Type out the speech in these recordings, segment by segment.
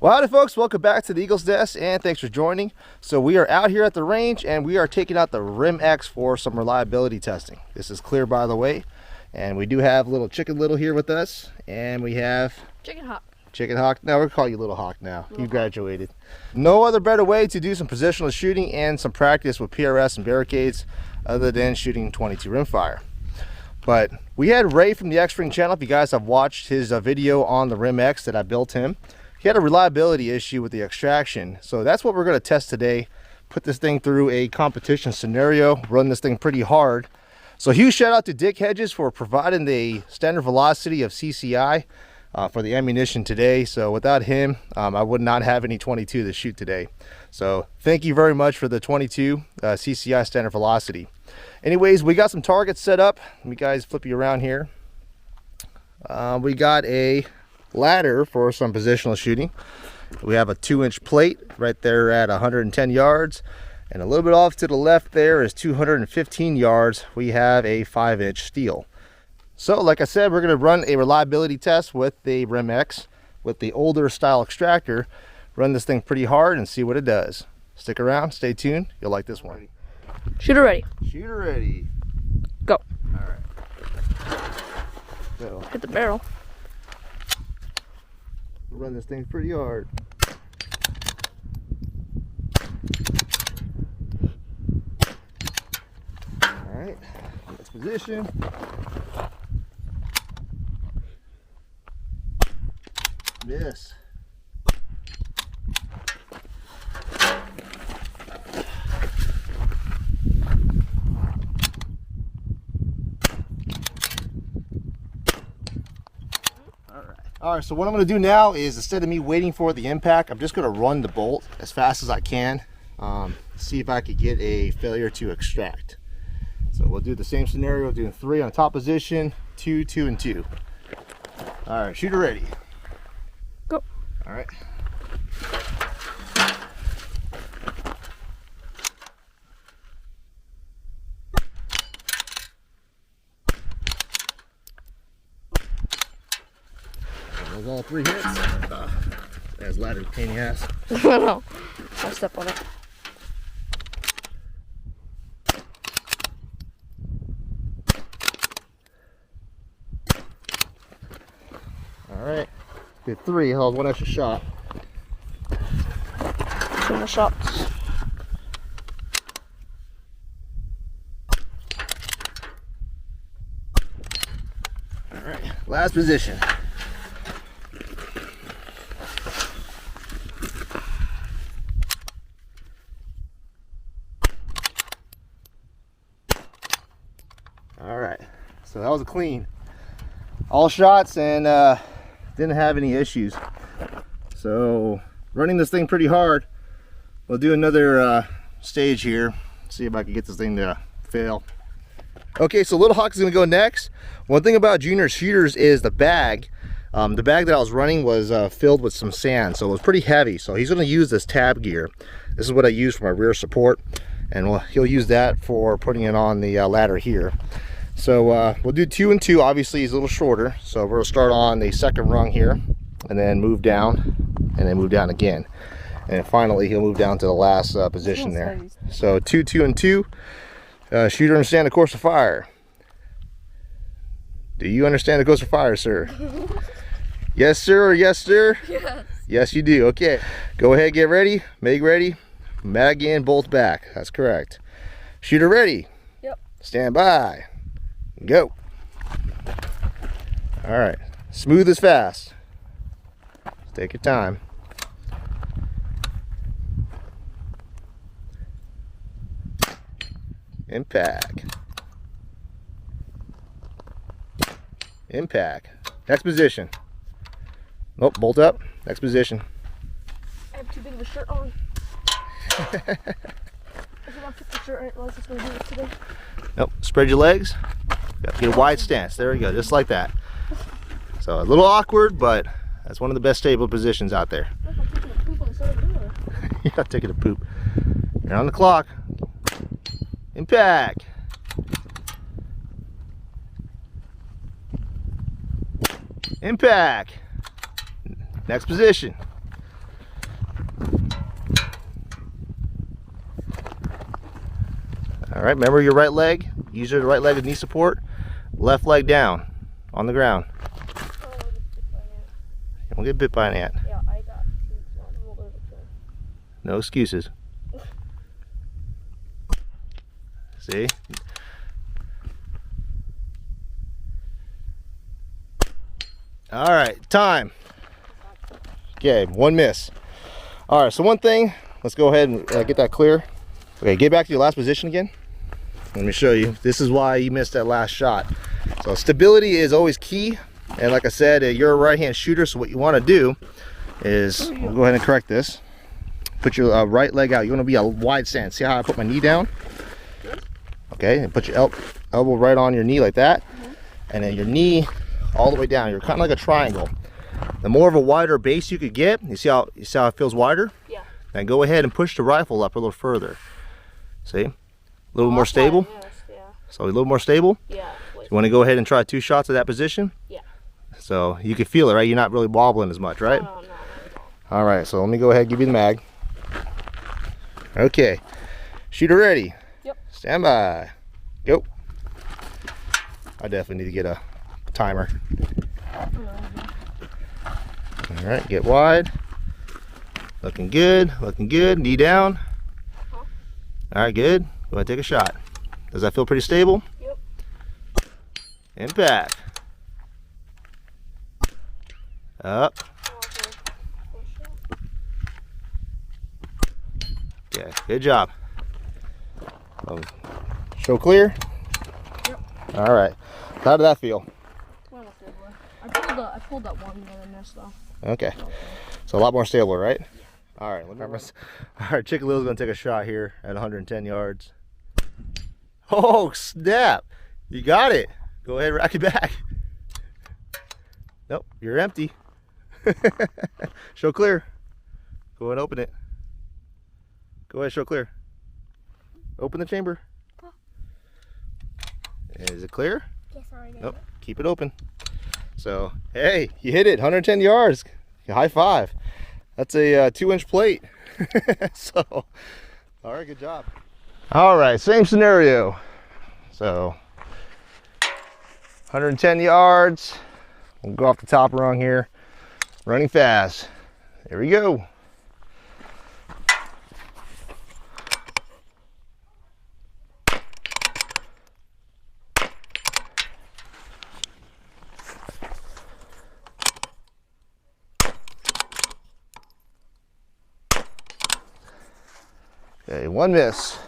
Well, howdy folks, welcome back to the Eagles Nest and thanks for joining. So we are out here at the range and we are taking out the Rim-X for some reliability testing. This is clear, by the way, and we do have little Chicken Little here with us, and we have Chicken Hawk. Chicken Hawk. No, we'll call you Little Hawk now. You graduated. No other better way to do some positional shooting and some practice with PRS and barricades other than shooting 22 rimfire. But we had Ray from the X-Ring channel. If you guys have watched his video on the Rim-X that I built him, he had a reliability issue with the extraction. So that's what we're going to test today. Put this thing through a competition scenario, run this thing pretty hard. So huge shout out to Dick Hedges for providing the standard velocity of CCI for the ammunition today. So without him, I would not have any 22 to shoot today. So thank you very much for the 22 CCI standard velocity. Anyways, we got some targets set up. Let me guys flip you around here. We got a ladder for some positional shooting. We have a 2-inch plate right there at 110 yards, and a little bit off to the left there is 215 yards. We have a 5-inch steel. So like I said, we're going to run a reliability test with the Rim-X with the older style extractor. Run this thing pretty hard and see what it does. Stick around, stay tuned, you'll like this one. Shooter ready. Shooter ready. Go. All right. So hit the barrel. Run this thing pretty hard. All right, next position. Miss. All right, so what I'm going to do now is, instead of me waiting for the impact, I'm just going to run the bolt as fast as I can, see if I could get a failure to extract. So we'll do the same scenario, doing 3 on the top position, 2, 2, and 2. All right, shooter ready. Go. All right. There's all 3 hits. That's ladder pain in the ass. I know. I'll step on it. All right. Did 3. That was 1 extra shot. 2 more shots. All right. Last position. All right, so that was a clean. All shots and didn't have any issues. So running this thing pretty hard. We'll do another stage here. See if I can get this thing to fail. Okay, so Little Hawk is gonna go next. One thing about junior shooters is the bag. The bag that I was running was filled with some sand, so it was pretty heavy. So he's gonna use this tab gear. This is what I use for my rear support, and he'll use that for putting it on the ladder here. So we'll do 2 and 2. Obviously he's a little shorter, so we'll start on the second rung here and then move down and then move down again, and finally he'll move down to the last position there. So 2, 2, and 2. Shooter, understand the course of fire. Do you understand the course of fire, sir? Yes sir, or yes sir? Yes. Yes you do. Okay, go ahead, get ready, make ready, mag in, bolt back. That's correct. Shooter ready. Yep. Stand by. Go. All right, smooth as fast. Take your time. Impact. Impact. Next position. Nope, bolt up. Next position. I have too big of a shirt on. If you want to put the shirt on, let's just go do it today. Nope, spread your legs. You have to get a wide stance. There we go, just like that. So a little awkward, but that's one of the best stable positions out there. I'm taking a poop on the side of the door. You're not taking a poop. You're on the clock. Impact. Impact. Next position. All right, remember your right leg. Use your right leg as knee support. Left leg down on the ground. Don't get bit by an ant. Yeah, I got No excuses. See? All right, time. Okay, one miss. All right, so one thing, let's go ahead and get that clear. Okay, get back to your last position again. Let me show you. This is why you missed that last shot. So stability is always key. And like I said, you're a right-hand shooter, so what you want to do is, we'll go ahead and correct this. Put your right leg out. You want to be a wide stance. See how I put my knee down? Okay, and put your elbow right on your knee like that. And then your knee all the way down. You're kind of like a triangle. The more of a wider base you could get, you see how it feels wider? Yeah. Then go ahead and push the rifle up a little further. See? A little more stable? Yes, yeah. So a little more stable? Yeah. So you want to go ahead and try 2 shots at that position? Yeah. So you can feel it, right? You're not really wobbling as much, right? No. All right, so let me go ahead and give you the mag. Okay, shooter ready. Yep. Stand by. Go. I definitely need to get a timer. All right, get wide. Looking good, looking good. Knee down. All right, good. Go ahead and take a shot. Does that feel pretty stable? Yep. And back. Up. Okay, good job. Show clear? Yep. All right. How did that feel? I pulled that one that I missed though. Okay. So a lot more stable, right? Yeah. All right. All right, Chick Little's going to take a shot here at 110 yards. Oh, snap. You got it. Go ahead, rack it back. Nope, you're empty. Show clear. Go ahead and open it. Go ahead, show clear. Open the chamber. Is it clear? Yes, already. Nope, keep it open. So, hey, you hit it, 110 yards. High five. That's a 2-inch plate. So, all right, good job. All right, same scenario. So, 110 yards. We'll go off the top rung here. Running fast. There we go. Okay, one miss.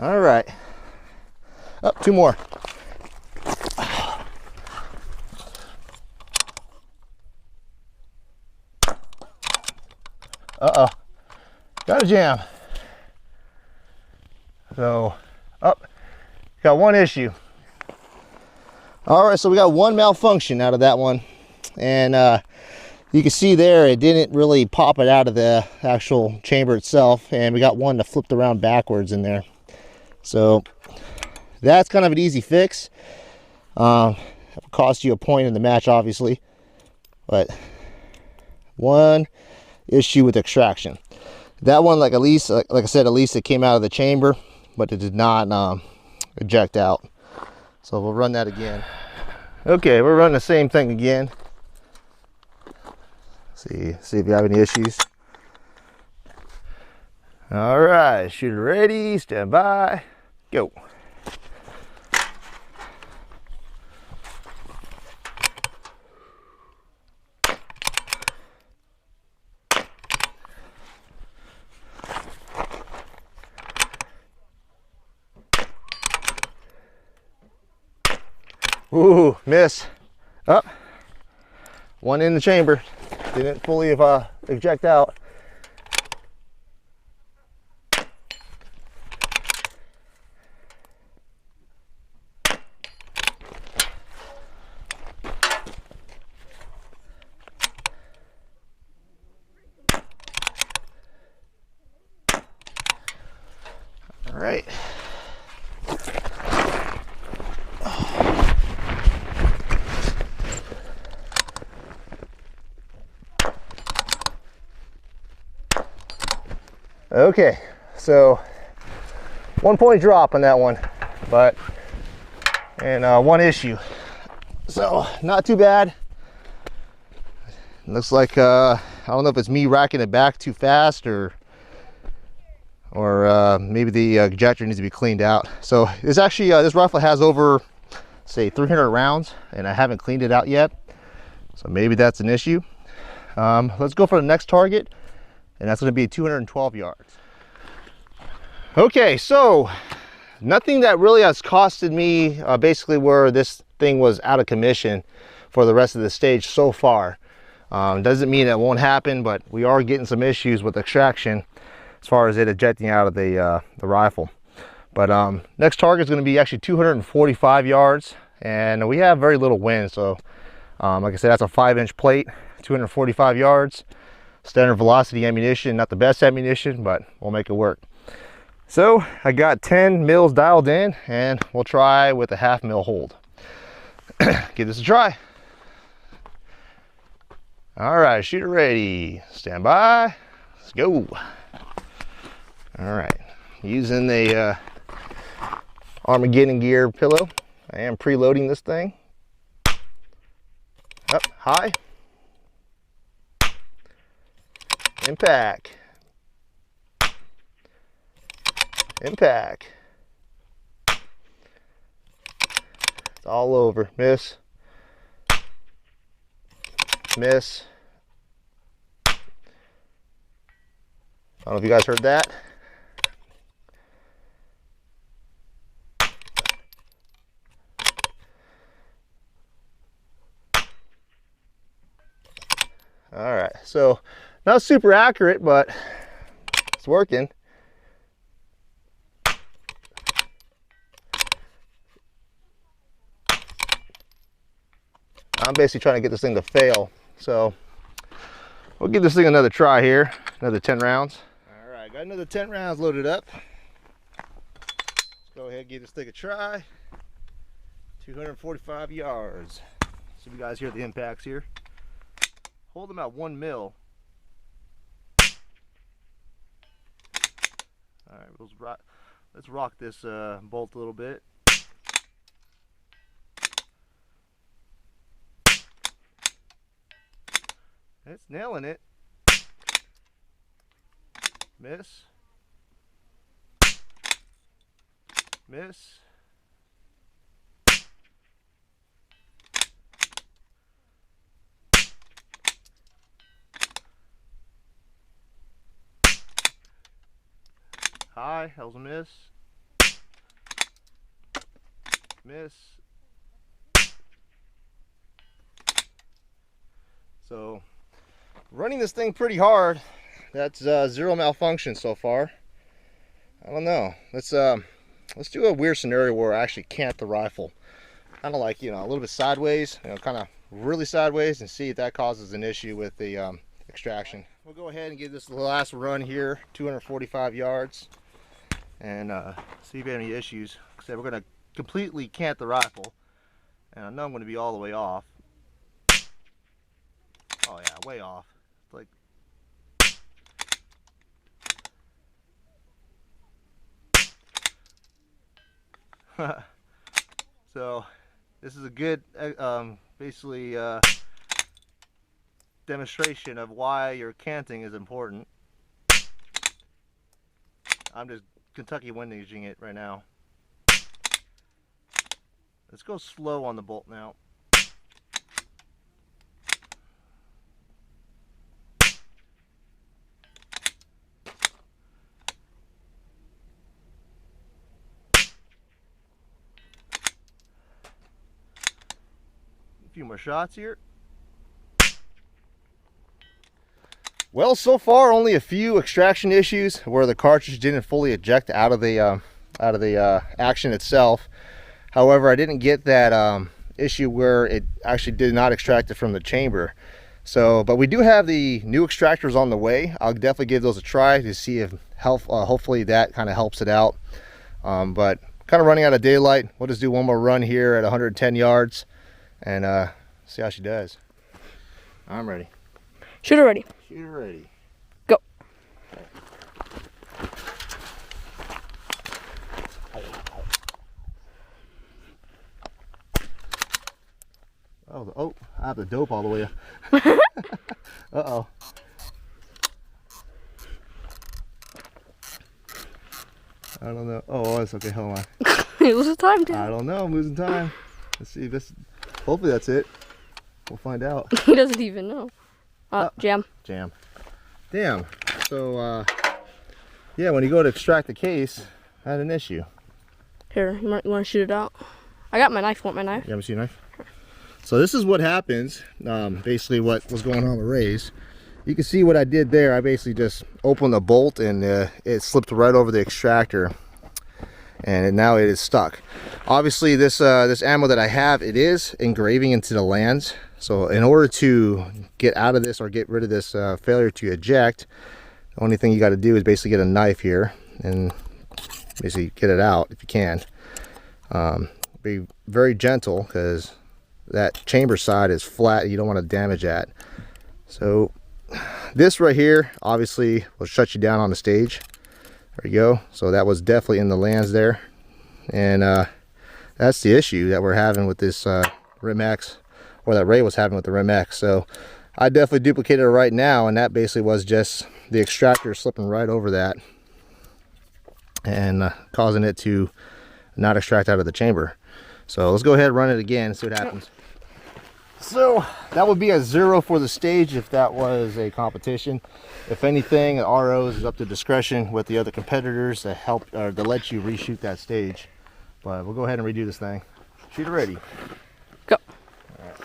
All right. Up, 2 more. Uh-oh. Got a jam. So, up. Got one issue. All right, so we got one malfunction out of that one. And you can see there, it didn't really pop it out of the actual chamber itself. And we got one that flipped around backwards in there. So, that's kind of an easy fix. It cost you a point in the match, obviously. But, one issue with extraction. That one, like I said, at least it came out of the chamber, but it did not eject out. So we'll run that again. Okay, we're running the same thing again. See if you have any issues. All right, shooter ready, stand by, go. Ooh, miss. Up. One in the chamber. Didn't fully eject out. All right. Okay, so 1 point drop on that one, but one issue. So not too bad. Looks like I don't know if it's me racking it back too fast or maybe the ejector needs to be cleaned out. So it's actually this rifle has over, say, 300 rounds, and I haven't cleaned it out yet. So maybe that's an issue. Let's go for the next target, and that's going to be 212 yards. Okay, so nothing that really has costed me basically where this thing was out of commission for the rest of the stage so far. Doesn't mean it won't happen, but we are getting some issues with extraction as far as it ejecting out of the rifle. But next target is going to be actually 245 yards, and we have very little wind. So like I said, that's a 5-inch plate, 245 yards, standard velocity ammunition. Not the best ammunition, but we'll make it work. So I got 10 mils dialed in, and we'll try with a 1/2 mil hold. Give this a try. All right, shooter ready. Stand by. Let's go. All right, using the Armageddon gear pillow. I am preloading this thing. Up high. Impact. Impact. It's all over. Miss. Miss. I don't know if you guys heard that. All right, so not super accurate, but it's working. I'm basically trying to get this thing to fail, so we'll give this thing another try here. Another 10 rounds. All right, got another 10 rounds loaded up. Let's go ahead and give this thing a try. 245 yards. So you guys hear the impacts here. Hold them at 1 mil. All right, let's rock this bolt a little bit. It's nailing it. Miss. Miss. High, that was a miss. Miss. So running this thing pretty hard. That's zero malfunction so far. I don't know. Let's do a weird scenario where I actually cant the rifle, kind of like, you know, a little bit sideways, you know, kind of really sideways, and see if that causes an issue with the extraction. We'll go ahead and give this the last run here, 245 yards, and see if we have any issues. Like I said, we're going to completely cant the rifle, and I know I'm going to be all the way off. Oh yeah, way off. Like, so this is a good basically demonstration of why your canting is important. I'm just Kentucky windaging it right now. Let's go slow on the bolt now. A few more shots here. Well, so far only a few extraction issues where the cartridge didn't fully eject out of the action itself. However, I didn't get that issue where it actually did not extract it from the chamber. So, but we do have the new extractors on the way. I'll definitely give those a try to see if hopefully that kind of helps it out. But kind of running out of daylight. We'll just do one more run here at 110 yards and see how she does. I'm ready. Shooter ready. Shooter ready. Go. Oh, I have the dope all the way up. Uh-oh. I don't know. Oh, it's okay. Hold on. It was a time too. I don't know. I'm losing time. Let's see if this. Hopefully that's it. We'll find out. He doesn't even know. Jam. Jam. Damn. So, yeah, when you go to extract the case, I had an issue. Here, you want to shoot it out? I got my knife. Want my knife? You ever see a knife? So this is what happens. Basically, what was going on with Ray's. You can see what I did there. I basically just opened the bolt and it slipped right over the extractor, and now it is stuck. Obviously, this ammo that I have, it is engraving into the lands. So in order to get out of this or get rid of this failure to eject, the only thing you got to do is basically get a knife here and basically get it out if you can. Be very gentle because that chamber side is flat. You don't want to damage that. So this right here obviously will shut you down on the stage. There you go. So that was definitely in the lands there, and that's the issue that we're having with this Rim-X, or that Ray was having with the Rim-X. So I definitely duplicated it right now, and that basically was just the extractor slipping right over that and causing it to not extract out of the chamber. So let's go ahead and run it again and see what happens. So that would be a 0 for the stage if that was a competition. If anything, the ROs is up to discretion with the other competitors to help or to let you reshoot that stage. But we'll go ahead and redo this thing. Shooter ready. Go. All right.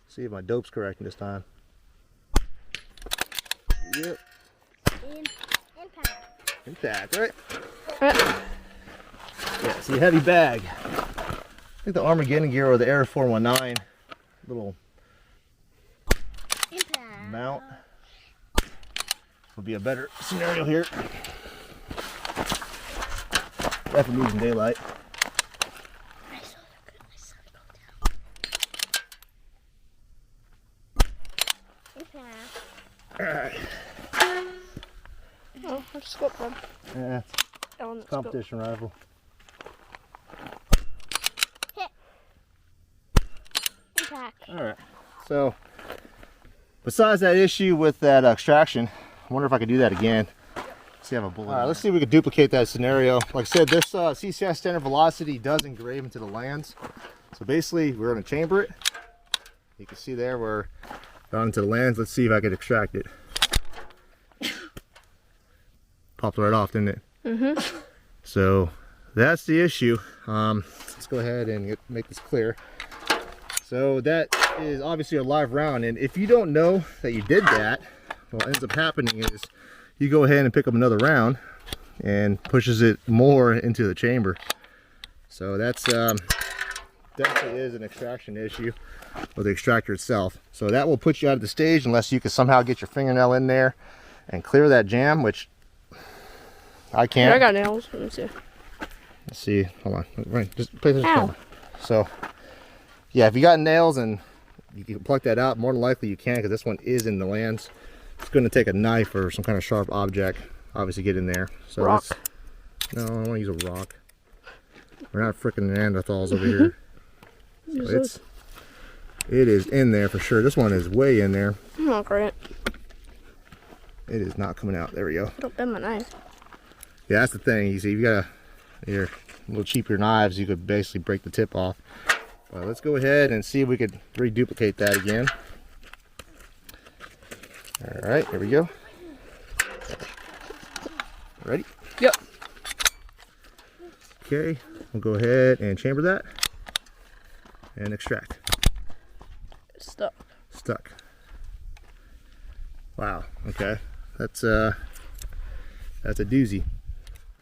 See if my dope's correct this time. Yep. Impact, right? Yeah, see, heavy bag. I think the Armageddon gear or the Air 419 little mount would be a better scenario here. Definitely losing daylight. Alright. Oh, I just got them. Yeah, competition rifle. Alright, so besides that issue with that extraction, I wonder if I could do that again. See, I have a bullet. Alright, let's see if we could duplicate that scenario. Like I said, this CCI standard velocity does engrave into the lands. So basically, we're going to chamber it. You can see there we're down into the lands. Let's see if I could extract it. Popped right off, didn't it? Mm-hmm. So that's the issue. Let's go ahead and make this clear. So that is obviously a live round, and if you don't know that you did that, what ends up happening is you go ahead and pick up another round and pushes it more into the chamber. So that's definitely is an extraction issue with the extractor itself. So that will put you out of the stage unless you can somehow get your fingernail in there and clear that jam, which I can't. Yeah, I got nails. Let me see. Let's see. Hold on. Right. Just place this camera. So yeah, if you got nails and you can pluck that out, more than likely you can, because this one is in the lands. It's going to take a knife or some kind of sharp object, obviously, get in there. So rock. No, I don't want to use a rock. We're not freaking Neanderthals over here. So it is in there for sure. This one is way in there. Not great. It is not coming out. There we go. Don't bend my knife. Yeah, that's the thing. You see, you got your little cheaper knives, you could basically break the tip off. Let's go ahead and see if we could reduplicate that again. All right, here we go. Ready? Yep. Okay, we'll go ahead and chamber that and extract. It's stuck. Stuck. Wow. Okay, that's a doozy.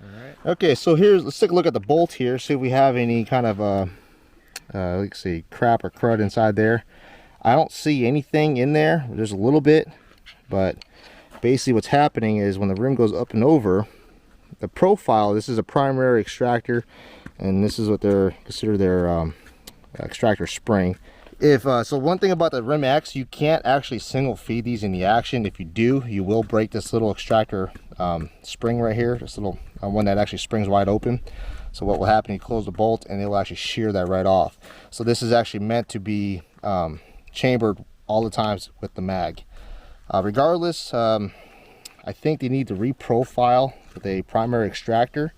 All right. Okay, so let's take a look at the bolt here. See if we have any kind of let's see, crap or crud inside there. I don't see anything in there. There's a little bit, but basically what's happening is when the rim goes up and over, the profile, this is a primary extractor, and this is what they're consider their extractor spring. So one thing about the Rim-X, you can't actually single feed these in the action. If you do, you will break this little extractor spring right here, this little one that actually springs wide open. So what will happen, you close the bolt and it will actually shear that right off. So this is actually meant to be chambered all the times with the mag. Regardless, I think they need to reprofile with a primary extractor.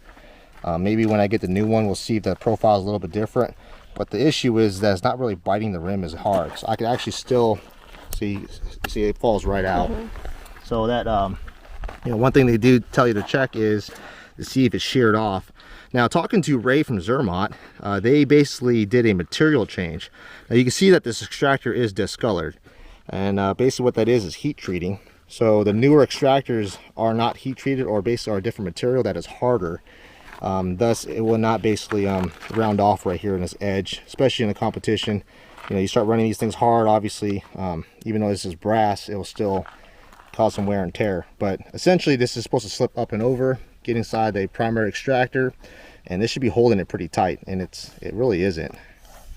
Maybe when I get the new one, we'll see if the profile is a little bit different. But the issue is that it's not really biting the rim as hard. So I can actually still see it falls right out. So that, you know, one thing they do tell you to check is to see if it's sheared off. Now, talking to Ray from Zermatt, they basically did a material change. Now you can see that this extractor is discolored. And basically what that is heat treating. So the newer extractors are not heat treated, or basically are a different material that is harder. Thus it will not basically round off right here in this edge, especially in a competition. You know, you start running these things hard, obviously, even though this is brass, it will still cause some wear and tear. But essentially this is supposed to slip up and over, get inside the primary extractor, and this should be holding it pretty tight, and it really isn't.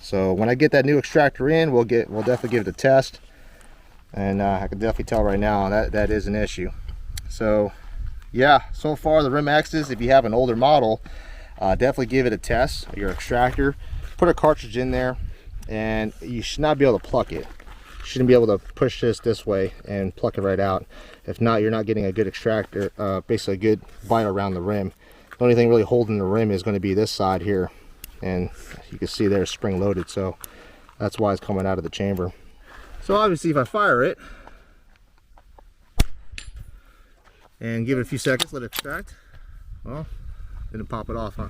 So when I get that new extractor in, we'll definitely give it a test. And I can definitely tell right now that is an issue. So yeah, so far the Rim-X's, if you have an older model, definitely give it a test, your extractor. Put a cartridge in there, and you should not be able to pluck it. You shouldn't be able to push this way and pluck it right out. If not, you're not getting a good extractor, basically a good bite around the rim. The only thing really holding the rim is going to be this side here, and you can see there it's spring loaded, so that's why it's coming out of the chamber. So obviously if I fire it and give it a few seconds, let it extract, well, didn't pop it off, huh?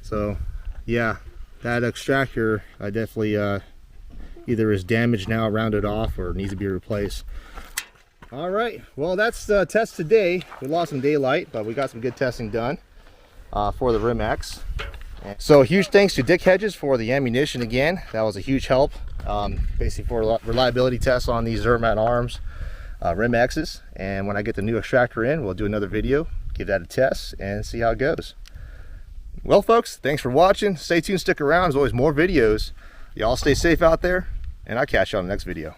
So yeah, that extractor I definitely either is damaged now, rounded off, or needs to be replaced. All right, well, that's the test today. We lost some daylight, but we got some good testing done for the Rim-X. So huge thanks to Dick Hedges for the ammunition again. That was a huge help, basically for reliability tests on these Zermatt arms Rim-X's. And when I get the new extractor in, we'll do another video, give that a test, and see how it goes. Well folks, thanks for watching. Stay tuned, stick around. There's always more videos. Y'all stay safe out there, and I'll catch you on the next video.